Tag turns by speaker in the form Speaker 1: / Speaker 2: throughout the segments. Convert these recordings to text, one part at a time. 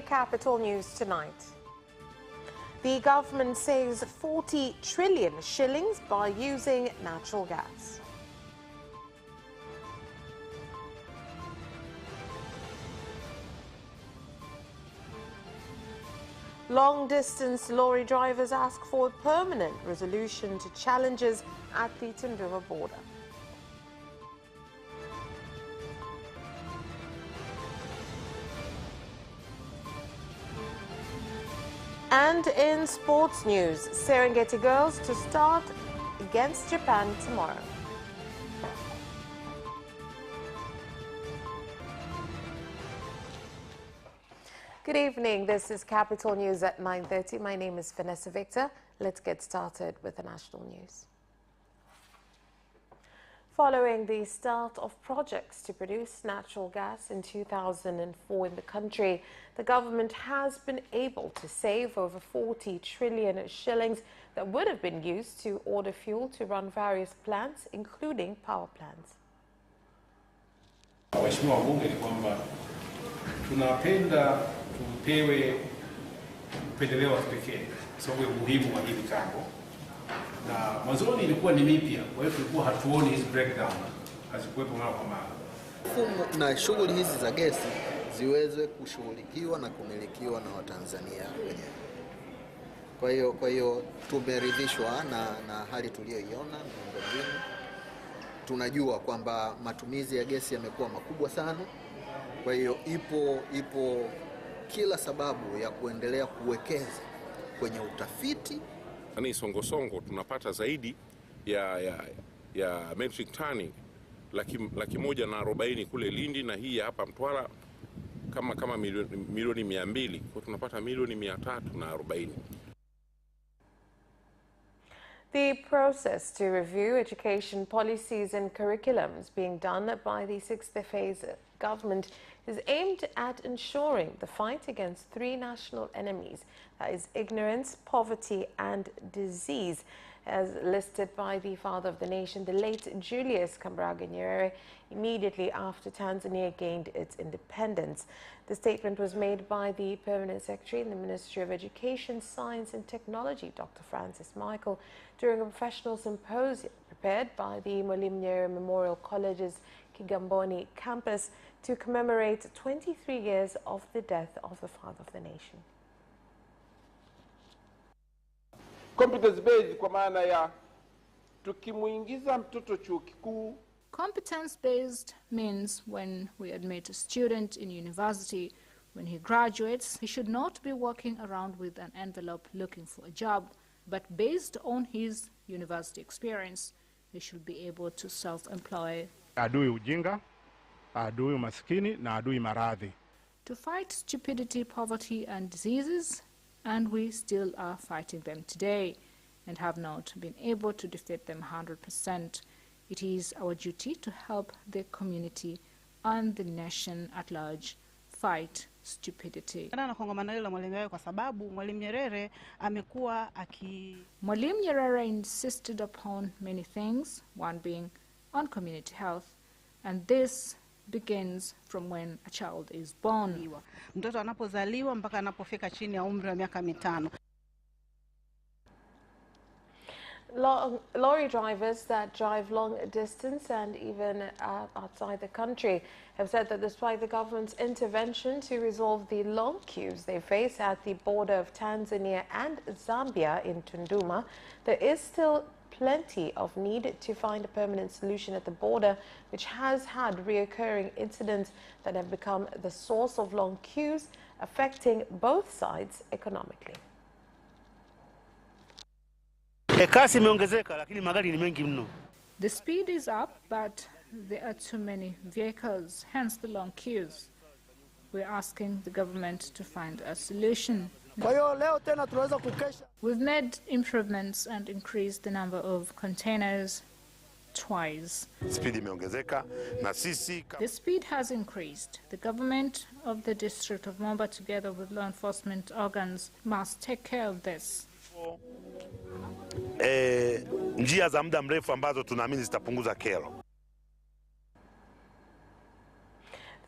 Speaker 1: in Capital News tonight. The government saves 40 trillion shillings by using natural gas. Long-distance lorry drivers ask for a permanent resolution to challenges at the Tunduma border. And in sports news, Serengeti girls to start against Japan tomorrow. Good evening. This is Capital News at 9:30. My name is Vanessa Victor. Let's get started with the national news. Following the start of projects to produce natural gas in 2004 in the country, the government has been able to save over 40 trillion shillings that would have been used to order fuel to run various plants, including power plants.
Speaker 2: Waheshimiwa wabunge, ni kwamba tunapenda tupewe upendeleo wa kipekee sababu ya umuhimu wa hili jambo. Na mwanzoni ilikuwa ni mipya, kwa hiyo tulikuwa hatuoni hizi breakdown, hazikuwepo mara kwa mara.
Speaker 3: Na shughuli hizi za gesi ziweze kushughulikiwa na kumilikiwa na Watanzania wenyewe. Kwa hiyo tumeridhishwa na hali tuliyoiona miundombinu. Tunajua kwamba matumizi ya gesi yamekuwa makubwa sana. Kwa hiyo ipo kila sababu ya kuendelea kuwekeza kwenye utafiti.
Speaker 4: Ni songo tunapata zaidi ya metric tani laki moja na 40 kule Lindi, na hii hapa Mtwara kama milioni 200, kwa tunapata milioni 340.
Speaker 1: The process to review education policies and curriculums being done by the 6th phase government is aimed at ensuring the fight against 3 national enemies, that is ignorance, poverty and disease, as listed by the father of the nation, the late Julius Kambarage Nyerere, immediately after Tanzania gained its independence. The statement was made by the Permanent Secretary in the Ministry of Education, Science and Technology, Dr. Franz, during a professional symposium prepared by the Mwalimu Nyerere Memorial College's Kigamboni campus to commemorate 23 years of the death of the father of the nation.
Speaker 5: Competence-based kwa maana ya tukimuingiza mtoto chuo kikuu.
Speaker 6: Competence-based means when we admit a student in university, when he graduates, he should not be walking around with an envelope looking for a job, but based on his university experience, he should be able to self-employ.
Speaker 7: Adui ujinga, adui umaskini na adui maradhi.
Speaker 6: To fight stupidity, poverty and diseases, and we still are fighting them today and have not been able to defeat them 100%. It is our duty to help the community and the nation at large fight stupidity. Mwalimu Nyerere insisted upon many things, one being on community health, and this begins from when a child is born.
Speaker 8: Mtoto anapozaliwa mpaka anapofika chini ya umri wa miaka 5.
Speaker 1: Lorry drivers that drive long distance and even outside the country have said that despite the government's intervention to resolve the long queues they face at the border of Tanzania and Zambia in Tunduma, there is still plenty of need to find a permanent solution at the border, which has had reoccurring incidents that have become the source of long queues, affecting both sides economically.
Speaker 6: The speed is up, but there are too many vehicles, hence the long queues. We're asking the government to find a solution. We've made improvements and increased the number of containers twice. The speed has increased. The government of the district of Momba, together with law enforcement organs, must take care of this.
Speaker 9: Njia za muda mrefu ambazo tunaamini zitapunguza kero.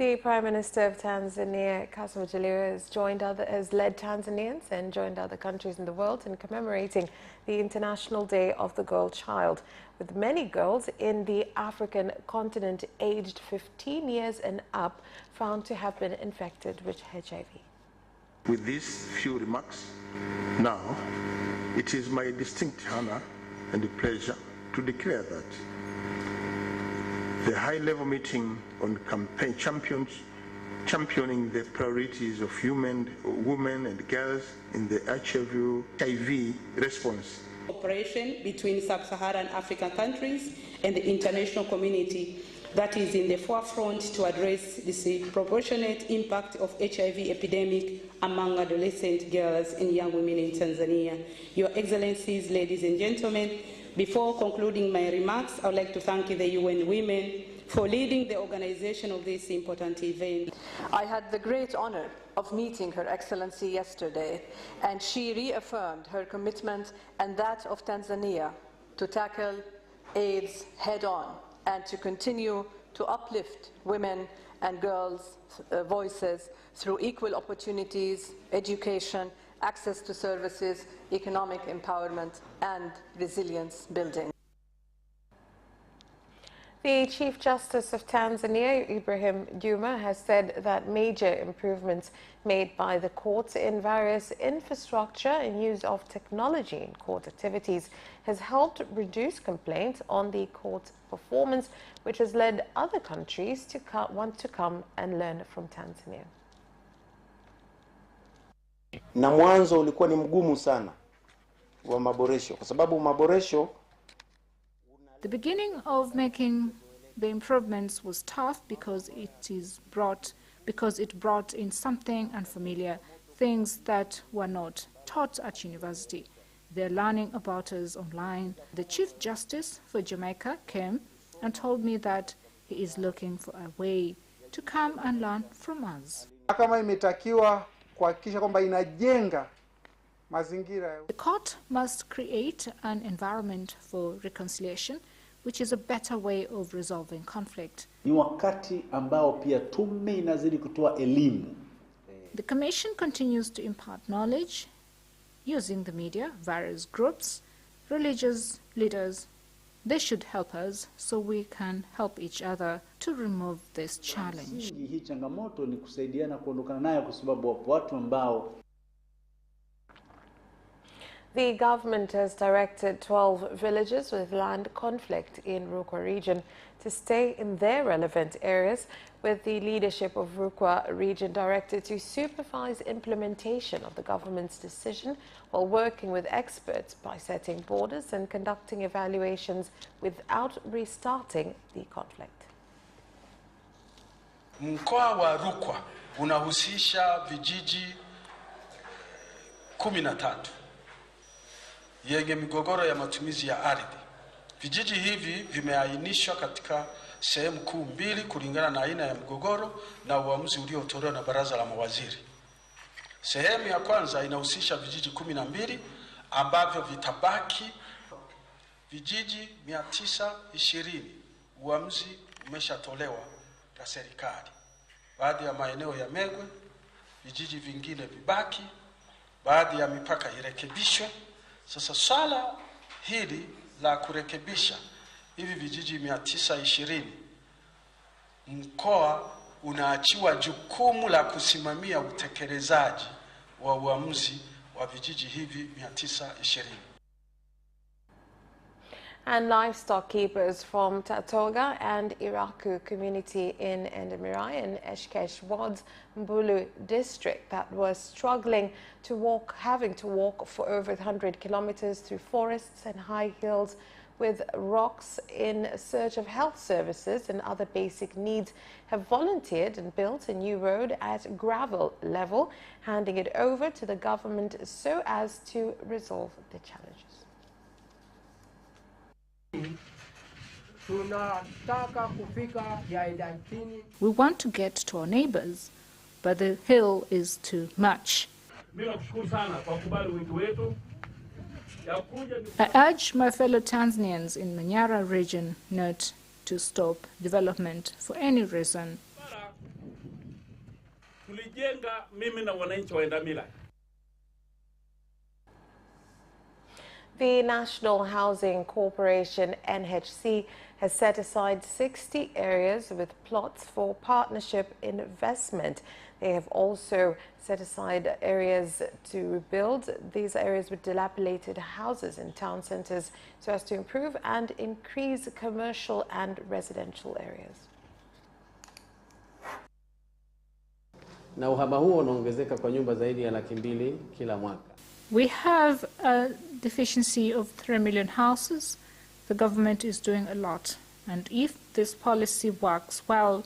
Speaker 1: The Prime Minister of Tanzania, Kassim Majaliwa, has led Tanzanians and joined other countries in the world in commemorating the International Day of the Girl Child, with many girls in the African continent aged 15 years and up found to have been infected with HIV.
Speaker 10: With these few remarks, now it is my distinct honor and pleasure to declare that the high-level meeting on campaign championing the priorities of women and girls in the HIV response.
Speaker 11: Cooperation between sub-Saharan African countries and the international community that is in the forefront to address the disproportionate impact of HIV epidemic among adolescent girls and young women in Tanzania. Your Excellencies, ladies and gentlemen, before concluding my remarks, I would like to thank the UN Women for leading the organization of this important event.
Speaker 12: I had the great honor of meeting Her Excellency yesterday, and she reaffirmed her commitment and that of Tanzania to tackle AIDS head-on and to continue to uplift women and girls' voices through equal opportunities, education, access to services, economic empowerment, and resilience building.
Speaker 1: The Chief Justice of Tanzania, Ibrahim Juma, has said that major improvements made by the courts in various infrastructure and use of technology in court activities has helped reduce complaints on the court performance, which has led other countries to want to come and learn from Tanzania.
Speaker 13: Na mwanzo ulikuwa ni mgumu sana wa maboresho kwa sababu maboresho.
Speaker 6: The beginning of making the improvements was tough because it brought in something unfamiliar, things that were not taught at university. They're learning about us online. The Chief Justice for Jamaica came and told me that he is looking for a way to come and learn from us.
Speaker 14: Kama imetakiwa kuhakikisha kwamba inajenga mazingira.
Speaker 6: The court must create an environment for reconciliation, which is a better way of resolving conflict.
Speaker 15: Ni wakati ambao pia tume inazidi kutoa elimu.
Speaker 6: The Commission continues to impart knowledge using the media, various groups, religious leaders. They should help us so we can help each other to remove this challenge.
Speaker 15: Hii changamoto ni kusaidiana kuondokana nayo kwa sababu wapo watu ambao.
Speaker 1: The government has directed 12 villages with land conflict in Rukwa region to stay in their relevant areas, with the leadership of Rukwa region directed to supervise implementation of the government's decision while working with experts by setting borders and conducting evaluations without restarting the conflict.
Speaker 16: Mkoa wa Rukwa unahusisha vijiji 13 yenye migogoro ya matumizi ya ardhi. Vijiji hivi vimeainishwa katika sehemu kuu mbili kulingana na aina ya mgogoro na uamuzi uliotolewa na baraza la mawaziri. Sehemu ya kwanza inahusisha vijiji 12 ambavyo vitabaki vijiji 920. Uamuzi umeshatolewa na serikali. Baadhi ya maeneo ya Megwe, vijiji vingine vibaki, baadhi ya mipaka irekebishwe. Sasa swala hili la kurekebisha hivi vijiji 920, mkoa unaachiwa jukumu la kusimamia utekelezaji wa uamuzi wa vijiji hivi 920.
Speaker 1: And livestock keepers from Tatoga and Iraku community in Endemirai and Eshkesh Wards, Mbulu district, that was struggling to walk, having to walk for over 100 kilometers through forests and high hills with rocks in search of health services and other basic needs, have volunteered and built a new road at gravel level, handing it over to the government so as to resolve the challenges.
Speaker 6: We want to get to our neighbors, but the hill is too much. I urge my fellow Tanzanians in Manyara region not to stop development for any reason.
Speaker 17: kuijenga mimi na wananchi wa Endamila.
Speaker 1: The National Housing Corporation, NHC, has set aside 60 areas with plots for partnership investment. They have also set aside areas to rebuild these areas with dilapidated houses in town centers so as to improve and increase commercial and residential areas.
Speaker 18: Na uhaba huo unaongezeka kwa nyumba zaidi ya 200,000 kila mwaka.
Speaker 6: We have a deficiency of 3 million houses. The government is doing a lot. And if this policy works well,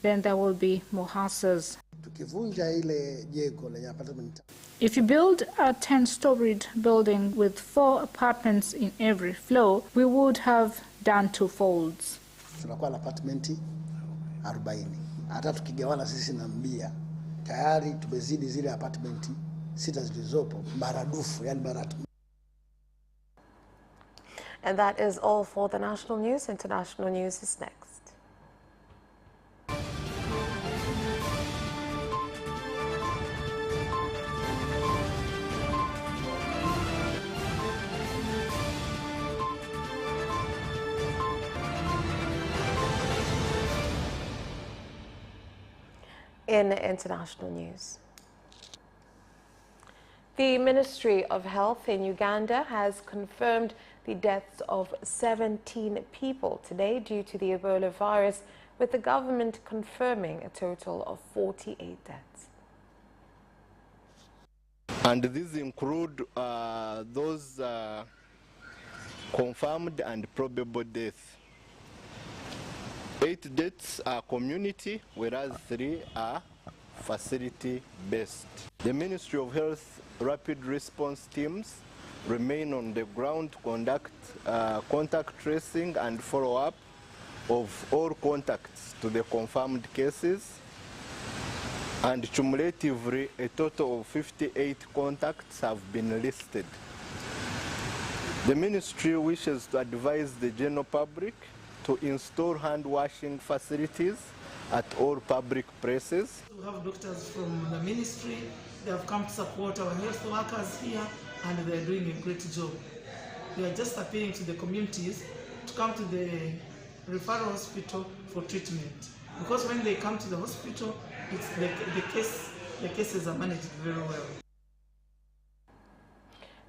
Speaker 6: then there will be more houses. If you build a 10-storied building with 4 apartments in every floor, we would have done 2 folds.
Speaker 19: Tunakuwa na apartmenti 40. Hata tukigawana sisi na mbia, tayari tumezidi zile apartmenti 6 zilizopo maradufu, yani maratu.
Speaker 1: And that is all for the national news. International news is next. In international news, the Ministry of Health in Uganda has confirmed the deaths of 17 people today due to the Ebola virus, with the government confirming a total of 48 deaths.
Speaker 20: And these include those confirmed and probable deaths. 8 deaths are community, whereas 3 are facility-based. The Ministry of Health rapid response teams remain on the ground to conduct contact tracing and follow-up of all contacts to the confirmed cases. And cumulatively, a total of 58 contacts have been listed. The Ministry wishes to advise the general public to install hand-washing facilities at all public places.
Speaker 21: We have doctors from the ministry. They have come to support our health workers here, and they are doing a great job. We are just appealing to the communities to come to the referral hospital for treatment, because when they come to the hospital, it's the cases are managed very well.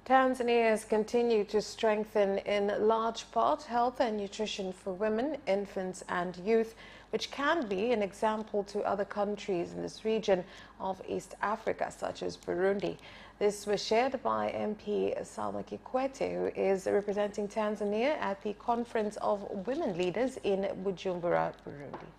Speaker 1: Tanzania has continued to strengthen in large part health and nutrition for women, infants and youth, which can be an example to other countries in this region of East Africa, such as Burundi. This was shared by MP Salma Kikwete, who is representing Tanzania at the Conference of Women Leaders in Bujumbura, Burundi.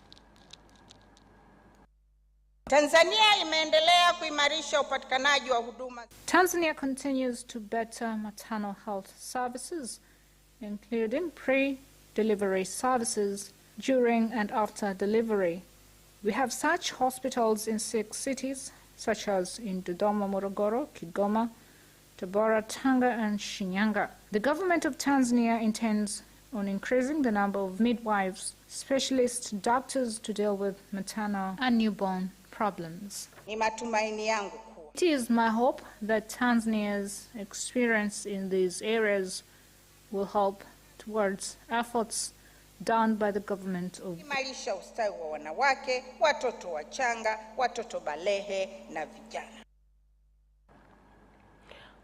Speaker 22: Tanzania imeendelea kuimarisha upatikanaji wa huduma.
Speaker 6: Tanzania continues to better maternal health services, including pre-delivery services, during and after delivery. We have such hospitals in 6 cities, such as in Dodoma, Morogoro, Kigoma, Tabora, Tanga, and Shinyanga. The government of Tanzania intends on increasing the number of midwives, specialist doctors to deal with maternal and newborn problems.
Speaker 22: Ni matumaini yangu.
Speaker 6: It is my hope that Tanzania's experience in these areas will help towards efforts done by the government of
Speaker 22: Kuimarisha ustawi wa wanawake, watoto wachanga, watoto balehe na vijana.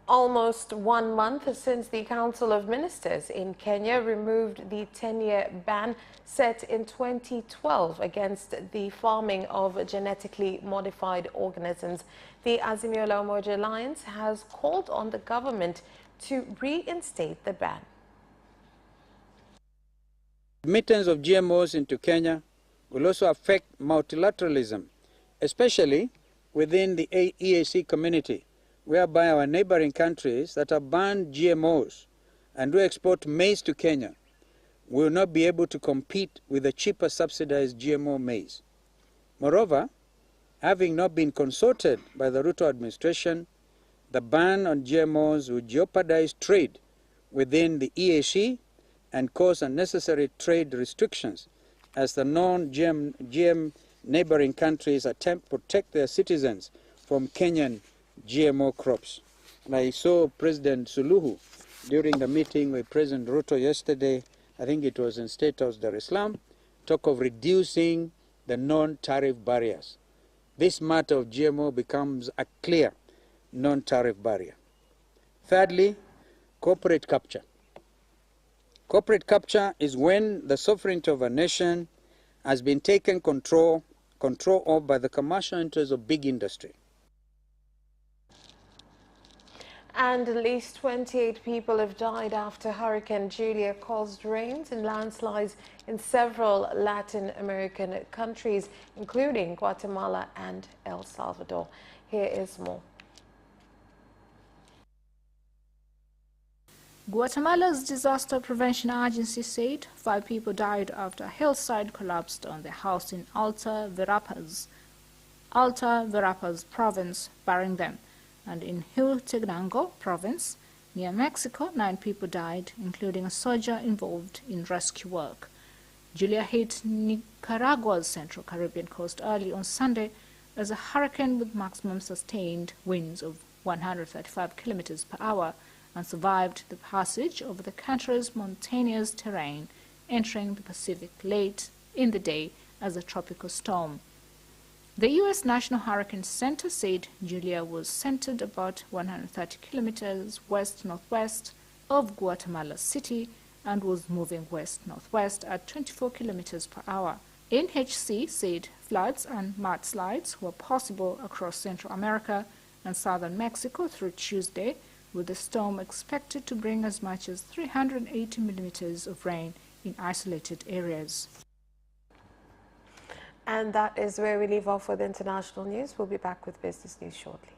Speaker 1: Almost 1 month since the Council of Ministers in Kenya removed the 10-year ban set in 2012 against the farming of genetically modified organisms, the Azimio la Umoja Alliance has called on the government to reinstate the ban.
Speaker 23: Remittance of GMOs into Kenya will also affect multilateralism, especially within the EAC community, whereby our neighboring countries that have banned GMOs and do export maize to Kenya will not be able to compete with the cheaper subsidized GMO maize. Moreover, having not been consulted by the Ruto administration, the ban on GMOs will jeopardize trade within the EAC and cause unnecessary trade restrictions, as the non-GM neighboring countries attempt to protect their citizens from Kenyan GMO crops. And I saw President Suluhu during the meeting with President Ruto yesterday, I think it was in State House, Dar es Salaam, talk of reducing the non-tariff barriers. This matter of GMO becomes a clear non-tariff barrier. Thirdly, corporate capture. Corporate capture is when the sovereignty of a nation has been taken control of by the commercial interests of big industry.
Speaker 1: And at least 28 people have died after Hurricane Julia caused rains and landslides in several Latin American countries, including Guatemala and El Salvador. Here is more.
Speaker 6: Guatemala's Disaster Prevention Agency said 5 people died after a hillside collapsed on their house in Alta Verapaz province, burying them. And in Huehuetenango province, near Mexico, 9 people died, including a soldier involved in rescue work. Julia hit Nicaragua's central Caribbean coast early on Sunday as a hurricane with maximum sustained winds of 135 kilometers per hour and survived the passage over the country's mountainous terrain, entering the Pacific late in the day as a tropical storm. The U.S. National Hurricane Center said Julia was centered about 130 kilometers west-northwest of Guatemala City and was moving west-northwest at 24 kilometers per hour. NHC said floods and mudslides were possible across Central America and southern Mexico through Tuesday, with the storm expected to bring as much as 380 millimeters of rain in isolated areas.
Speaker 1: And that is where we leave off with international news. We'll be back with business news shortly.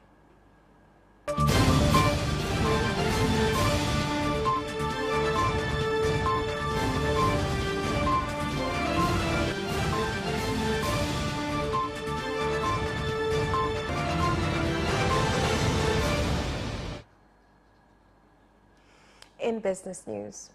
Speaker 1: In business news,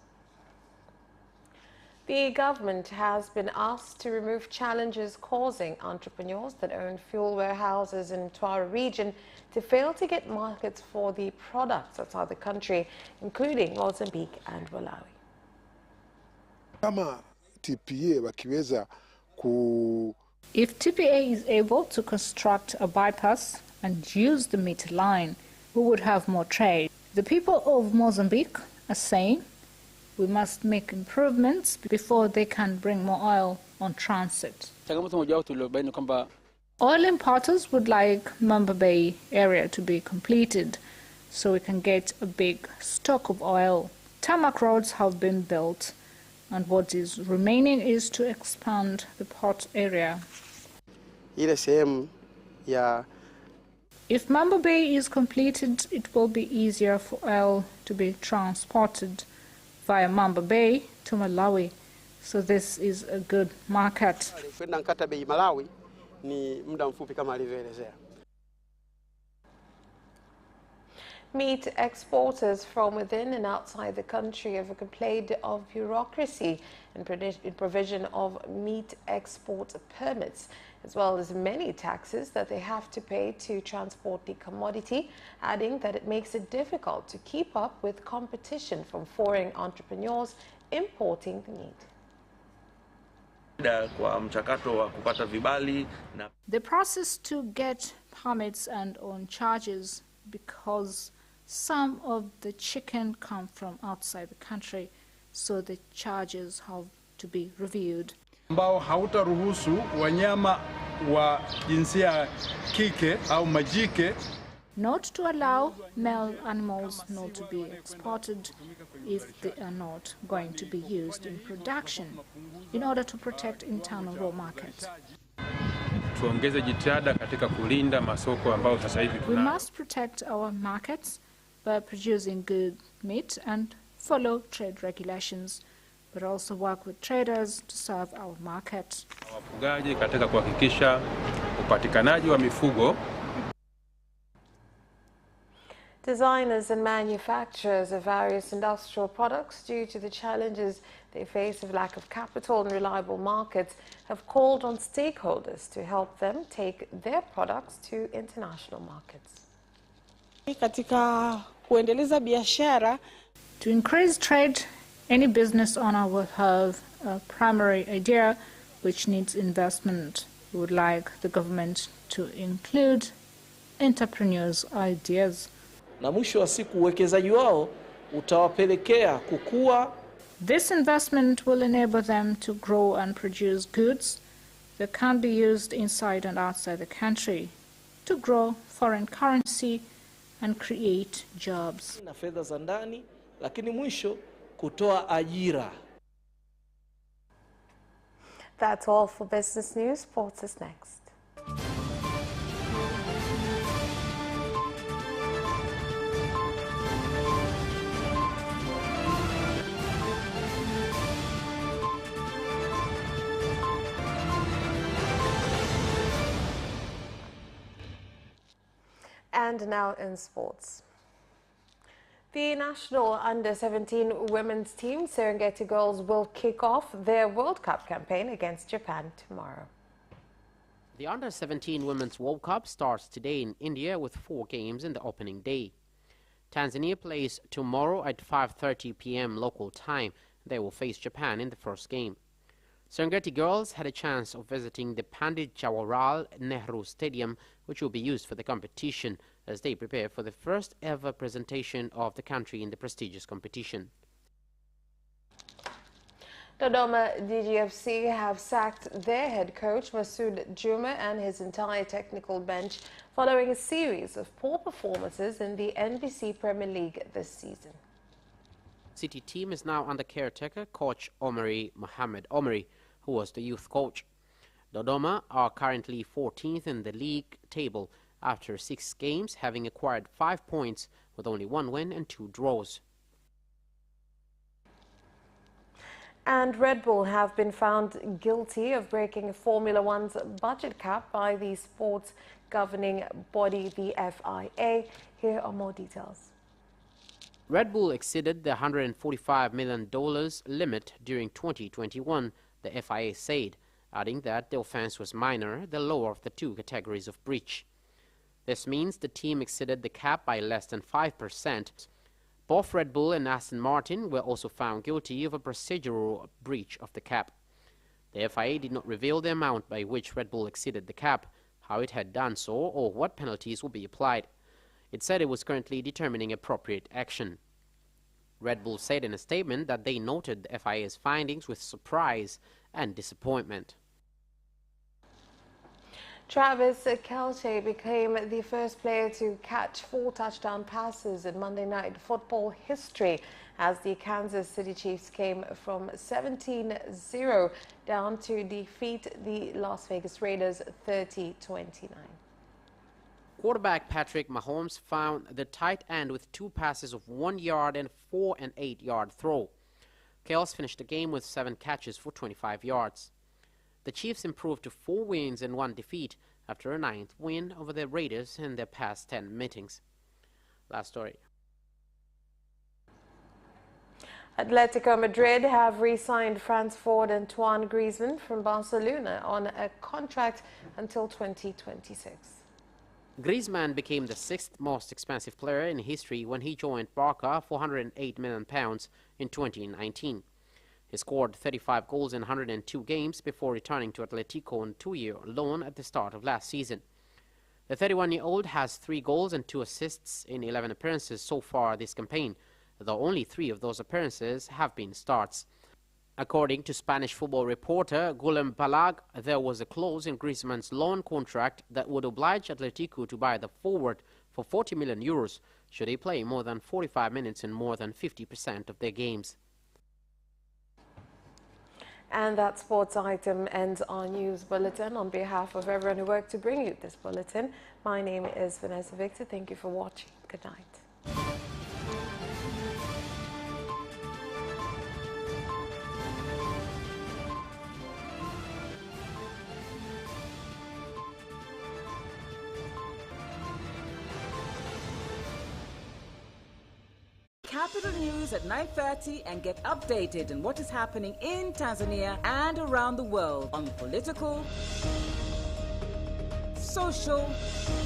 Speaker 1: the government has been asked to remove challenges causing entrepreneurs that own fuel warehouses in Tuan region to fail to get markets for the products outside the country, including Mozambique and Malawi.
Speaker 6: If TPA is able to construct a bypass and use the meter line, we would have more trade. The people of Mozambique are saying we must make improvements before they can bring more oil on transit. Oil importers would like Mamba Bay area to be completed so we can get a big stock of oil. Tarmac roads have been built and what is remaining is to expand the port area. If Mamba Bay is completed, it will be easier for oil to be transported via Mamba Bay to Malawi. So this is a good market.
Speaker 1: Meat exporters from within and outside the country have complained of bureaucracy and provision of meat export permits, as well as many taxes that they have to pay to transport the commodity, adding that it makes it difficult to keep up with competition from foreign entrepreneurs importing the meat.
Speaker 6: The process to get permits and on charges because some of the chicken come from outside the country, so the charges have to be reviewed.
Speaker 2: Ambao hautaruhusu wanyama wa jinsia kike au majike,
Speaker 6: not to allow male animals not to be exported if they are not going to be used in production in order to protect internal raw markets.
Speaker 2: Tuongeze jitihada katika kulinda masoko ambao sasa hivi
Speaker 6: we must protect our markets by producing good meat and follow trade regulations, but also work with traders to serve our market.
Speaker 2: Wafugaji katika kuhakikisha upatikanaji wa mifugo.
Speaker 1: Designers and manufacturers of various industrial products, due to the challenges they face of lack of capital and reliable markets, have called on stakeholders to help them take their products to international markets.
Speaker 21: Katika kuendeleza biashara,
Speaker 6: to increase trade, any business owner will have a primary idea which needs investment. We would like the government to include entrepreneurs' ideas.
Speaker 3: Na mwisho wa siku uwekezaji wao utawapelekea kukua.
Speaker 6: This investment will enable them to grow and produce goods that can be used inside and outside the country, to grow foreign currency and create jobs.
Speaker 3: Na fedha za ndani, lakini mwisho kutoa ajira.
Speaker 1: That's all for business news. Sports is next. And now in sports. The national under-17 women's team, Serengeti Girls, will kick off their World Cup campaign against Japan tomorrow.
Speaker 4: The under-17 Women's World Cup starts today in India with 4 games in the opening day. Tanzania plays tomorrow at 5:30 p.m. local time. They will face Japan in the first game. Serengeti Girls had a chance of visiting the Pandit Jawaharlal Nehru Stadium, which will be used for the competition as they prepare for the first ever presentation of the country in the prestigious competition.
Speaker 1: Dodoma DGFC have sacked their head coach Masood Juma and his entire technical bench following a series of poor performances in the NBC Premier League this season.
Speaker 4: City team is now under caretaker coach Mohammed Omari, who was the youth coach. Dodoma are currently 14th in the league table after 6 games, having acquired 5 points with only 1 win and 2 draws.
Speaker 1: And Red Bull have been found guilty of breaking Formula One's budget cap by the sports governing body, the FIA. Here are more details.
Speaker 4: Red Bull exceeded the $145 million limit during 2021, the FIA said, adding that the offense was minor, the lower of the 2 categories of breach. This means the team exceeded the cap by less than 5%. Both Red Bull and Aston Martin were also found guilty of a procedural breach of the cap. The FIA did not reveal the amount by which Red Bull exceeded the cap, how it had done so, or what penalties will be applied. It said it was currently determining appropriate action. Red Bull said in a statement that they noted the FIA's findings with surprise and disappointment.
Speaker 1: Travis Kelce became the first player to catch 4 touchdown passes in Monday Night Football history as the Kansas City Chiefs came from 17-0 down to defeat the Las Vegas Raiders 30-29.
Speaker 4: Quarterback Patrick Mahomes found the tight end with 2 passes of 1 yard and 4 and 8 yard throw. Kelce finished the game with 7 catches for 25 yards. The Chiefs improved to 4 wins and 1 defeat after a 9th win over the Raiders in their past 10 meetings. Last story.
Speaker 1: Atletico Madrid have re-signed Franz and Tuan Griezmann from Barcelona on a contract until 2026.
Speaker 4: Griezmann became the 6th most expensive player in history when he joined Barca for £108 million in 2019. He scored 35 goals in 102 games before returning to Atletico on a 2-year loan at the start of last season. The 31-year-old has 3 goals and 2 assists in 11 appearances so far this campaign, though only 3 of those appearances have been starts. According to Spanish football reporter Guillem Balag, there was a clause in Griezmann's loan contract that would oblige Atletico to buy the forward for €40 million should he play more than 45 minutes in more than 50% of their games.
Speaker 1: And that sports item ends our news bulletin. On behalf of everyone who worked to bring you this bulletin, my name is Vanessa Victor. Thank you for watching. Good night.
Speaker 5: Capital News at 9:30 and get updated on what is happening in Tanzania and around the world on political, social,